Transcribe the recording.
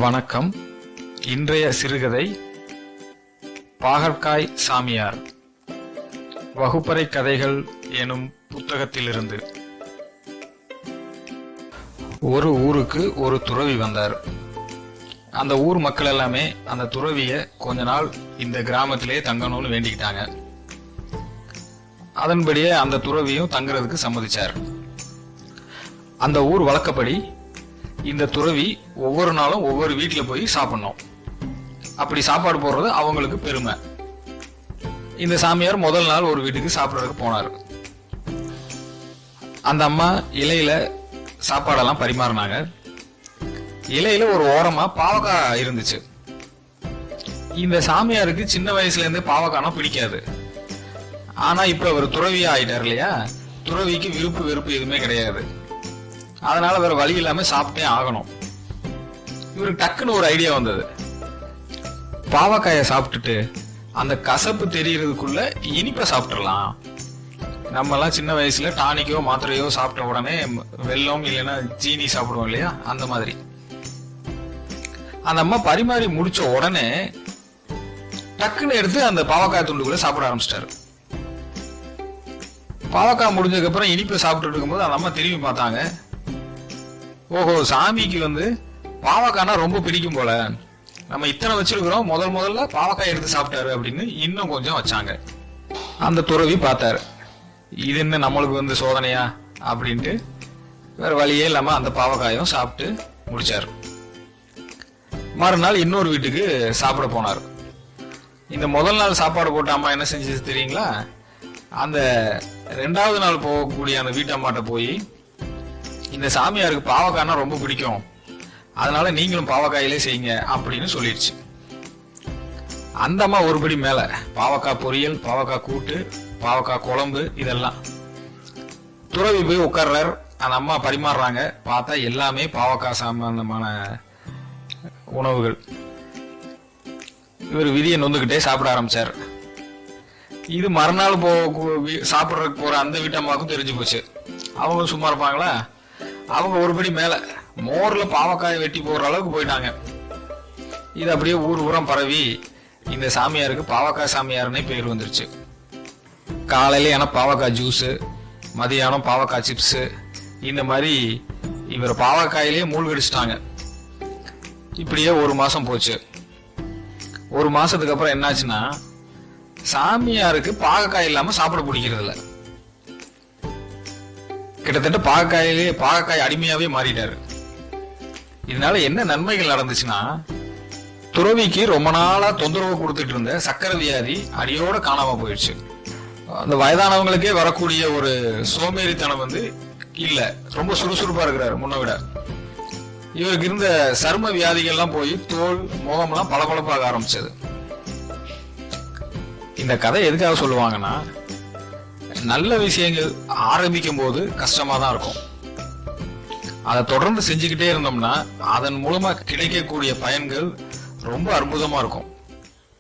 வணக்கம். இன்றைய சிறுகதை பாகற்காய் சாமியார், வகுப்பறை கதைகள் எனும் புத்தகத்திலிருந்து. ஒரு ஊருக்கு ஒரு துறவி வந்தார். அந்த ஊர் மக்கள் எல்லாமே அந்த துறவிய கொஞ்ச நாள் இந்த கிராமத்திலே தங்கணும்னு வேண்டிக்கிட்டாங்க. அதன்படியே அந்த துறவியும் தங்குறதுக்கு சம்மதிச்சார். அந்த ஊர் வழக்கப்படி இந்த துறவி ஒவ்வொரு நாளும் ஒவ்வொரு வீட்டில் போய் சாப்பிடணும். அப்படி சாப்பாடு போடுறது அவங்களுக்கு பெருமை. இந்த சாமியார் முதல் நாள் ஒரு வீட்டுக்கு சாப்பிட்றதுக்கு போனார். அந்த அம்மா இலையில சாப்பாடெல்லாம் பரிமாறினாங்க. இலையில ஒரு ஓரமா பாவக்காய் இருந்துச்சு. இந்த சாமியாருக்கு சின்ன வயசுல இருந்தே பாவக்காய்னா பிடிக்காது. ஆனா இப்ப அவர் துறவியா ஆயிட்டார் இல்லையா, துறவிக்கு விருப்பு வெறுப்பு எதுவுமே கிடையாது. அதனால வேற வழி இல்லாம சாப்பிட்டே ஆகணும். இவருக்கு டக்குன்னு ஒரு ஐடியா வந்தது. பாவக்காய சாப்பிட்டுட்டு அந்த கசப்பு தெரியறதுக்குள்ள இனிப்ப சாப்பிட்டுறலாம். நம்ம எல்லாம் சின்ன வயசுல டானிக்கோ மாத்திரையோ சாப்பிட்ட உடனே வெல்லம் இல்லைன்னா சீனி சாப்பிடுவோம் இல்லையா, அந்த மாதிரி. அந்த அம்மா பரிமாறி முடிச்ச உடனே டக்குன்னு எடுத்து அந்த பாவக்காய் துண்டுக்குள்ள சாப்பிட ஆரம்பிச்சிட்டாரு. பாவக்காய் முடிஞ்சதுக்கு அப்புறம் இனிப்பை சாப்பிட்டு இருக்கும்போது அந்த அம்மா திரும்பி பார்த்தாங்க. ஓஹோ, சாமிக்கு பாவக்காய்னா ரொம்ப பிடிக்கும் போல, நம்ம இத்தனை வச்சிருக்கிறோம், முதல்ல பாவக்காய் எடுத்து சாப்பிட்டாரு அப்படின்னு இன்னும் கொஞ்சம் வச்சாங்க. அந்த துறவி பார்த்தாரு, இது என்ன நம்மளுக்கு சோதனையா அப்படின்ட்டு வேற வழியே இல்லாம அந்த பாவக்காயும் சாப்பிட்டு முடிச்சாரு. மறுநாள் இன்னொரு வீட்டுக்கு சாப்பிட போனார். இந்த முதல் நாள் சாப்பாடு போட்ட அம்மா என்ன செஞ்சது தெரியுங்களா, அந்த 2வது நாள் போகக்கூடிய அந்த வீட்டம்மாட்ட போய், இந்த சாமியாருக்கு பாவக்காய்னா ரொம்ப பிடிக்கும், அதனால நீங்களும் பாவக்காயிலே செய்யுங்க அப்படின்னு சொல்லிடுச்சு. அந்த அம்மா ஒருபடி மேல பாவக்காய் பொரியல், பாவக்காய் கூட்டு, பாவக்காய் குழம்பு இதெல்லாம். துறவி போய் உட்கார்றார். அந்த அம்மா பரிமாறுறாங்க. பார்த்தா எல்லாமே பாவக்காய் சம்பந்தமான உணவுகள். இவர் விதியை நொந்துகிட்டே சாப்பிட ஆரம்பிச்சார். இது மறுநாள் சாப்பிட்றதுக்கு போற அந்த வீட்டம்மாவுக்கும் தெரிஞ்சு போச்சு. அவங்க சும்மா இருப்பாங்களா, அவங்க ஒருபடி மேல மோர்ல பாவக்காய் வெட்டி போடுற அளவுக்கு போயிட்டாங்க. இது அப்படியே ஊர் ஊரம் பரவி இந்த சாமியாருக்கு பாவக்காய் சாமியார்னே பேர் வந்துருச்சு. காலையில பாவக்காய் ஜூஸ், மதியானம் பாவக்காய் சிப்ஸ், இந்த மாதிரி இவர் பாவக்காயிலேயே மூழ்கடிச்சிட்டாங்க. இப்படியே 1 மாசம் போச்சு. 1 மாசத்துக்கு அப்புறம் என்னாச்சுன்னா, சாமியாருக்கு பாவக்காய் இல்லாம சாப்பிட பிடிக்கிறது இல்ல. கிட்டத்தட்ட பாவக்காய் அடிமையாவே மாறிட்டாரு. இதனால என்ன நன்மைகள் நடந்துச்சுன்னா, துறவிக்கு ரொம்ப நாளா தொந்தரவு கொடுத்துட்டு இருந்த சக்கரை வியாதி அடியோட காணாம போயிடுச்சு. அந்த வயதானவங்களுக்கே வரக்கூடிய ஒரு சோம்பேறித்தனம் இல்ல, ரொம்ப சுறுசுறுப்பா இருக்கிறாரு முன்ன விட. இவருக்கு இருந்த சரும வியாதிகள்லாம் போய் தோல் முகம்லாம் பளபளப்பாக ஆரம்பிச்சது. இந்த கதை எதுக்காக சொல்லுவாங்கன்னா, நல்ல விஷயங்கள் ஆரம்பிக்கும் போது கஷ்டமா தான் இருக்கும். அதை தொடர்ந்து செஞ்சுக்கிட்டே இருந்தோம்னா அதன் மூலமா கிடைக்கக்கூடிய பயன்கள் ரொம்ப அற்புதமா இருக்கும்.